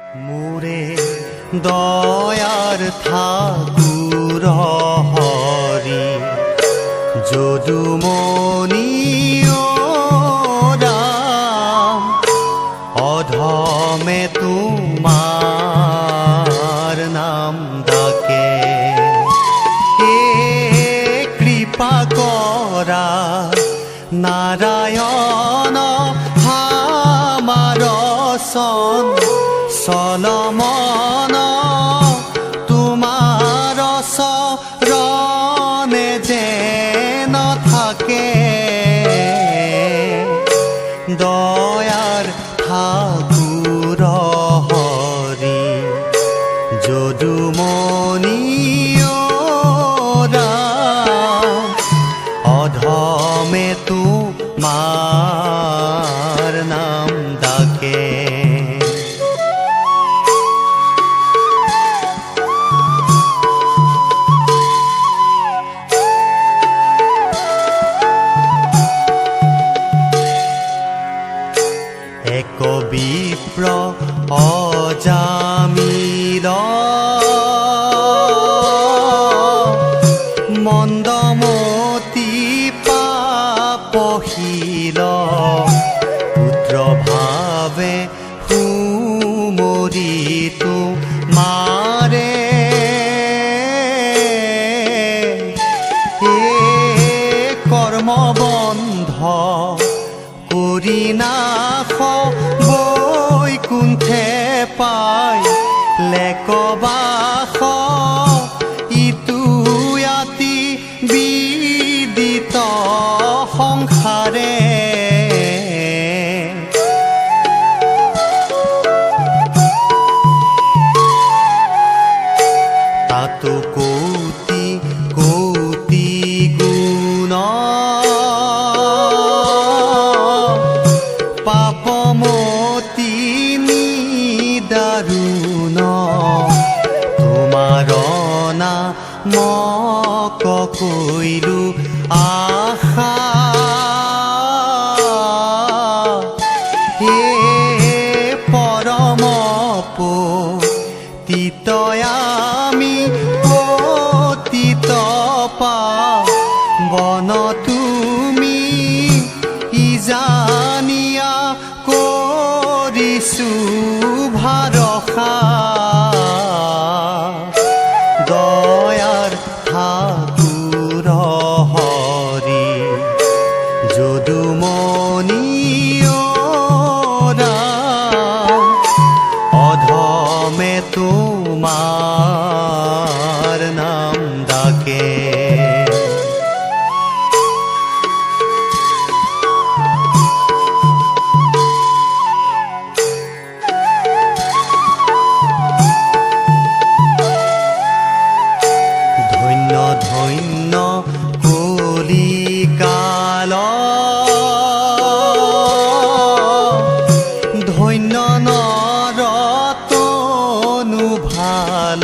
মোরে দয়ার ঠাকুর হরি যদুমণি রাম অধমে তোমার নাম ডাকে এ কৃপা করা নারায়ণ হামার সন সলমন তোমার শরণে যেন থাকে দয়ার ঠাকুর হরি যদুমণি রাম অধমে তোমার নাম ডাকে এক বিপ্র অজামিল মন্দমতি পাপশীল পুত্র ভাবে হুমৰি তোমাৰে কৰ্মবন্ধ কৰি নাশ বৈকুণ্ঠে পাই লেকবাস ইটো ইয়াতি বিদিত সংসাৰে তাতো কৌটি কৌটি গুণ পাপমতি নিদাৰুণ তোমাৰ নামক কৈলো আশা হে পৰম পতিত আমি পতিত পাৱন তুমি ইজানিয়া কৰিছো ভৰসা দয়াৰ ঠাকুৰ হৰি যদুমণি ৰাম অধমে তোমাৰ নাম ডাকে ধন্য কলিকাল ধন্য নৰতনু ভাল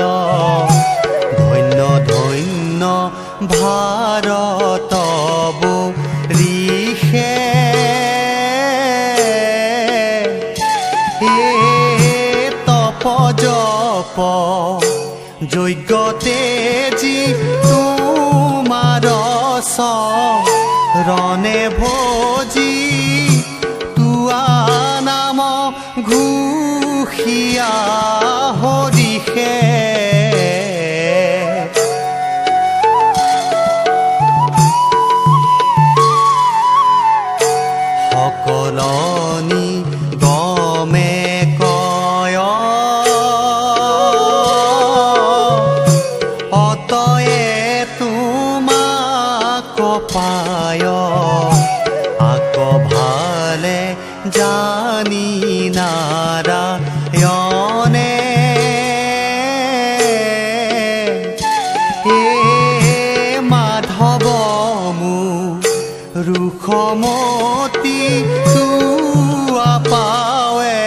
ধন্য ধন্য ভাৰত বৰিষে তপ জপ যজ্ঞতে যি তোমাৰ শৰণে ভজি তোৱা নাম ঘোষিয়া হৰিষে সকলনি গমে কয় পায় আক ভালে জানি নাৰায়ণে হে মাধৱ মু ৰুখমতি তোৱা পাৱে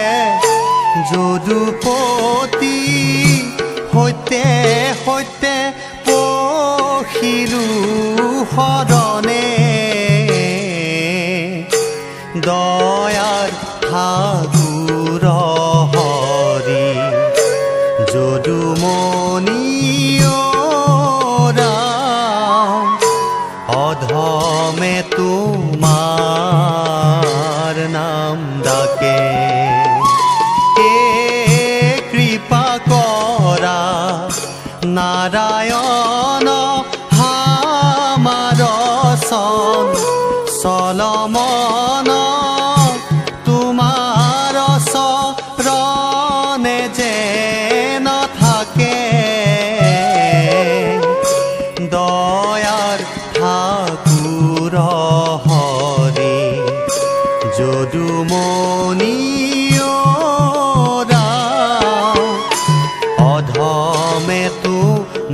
যদুপতি সৈতে সৈতে পখিলো শৰণে দয়াৰ ঠাকুৰ হৰি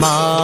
মা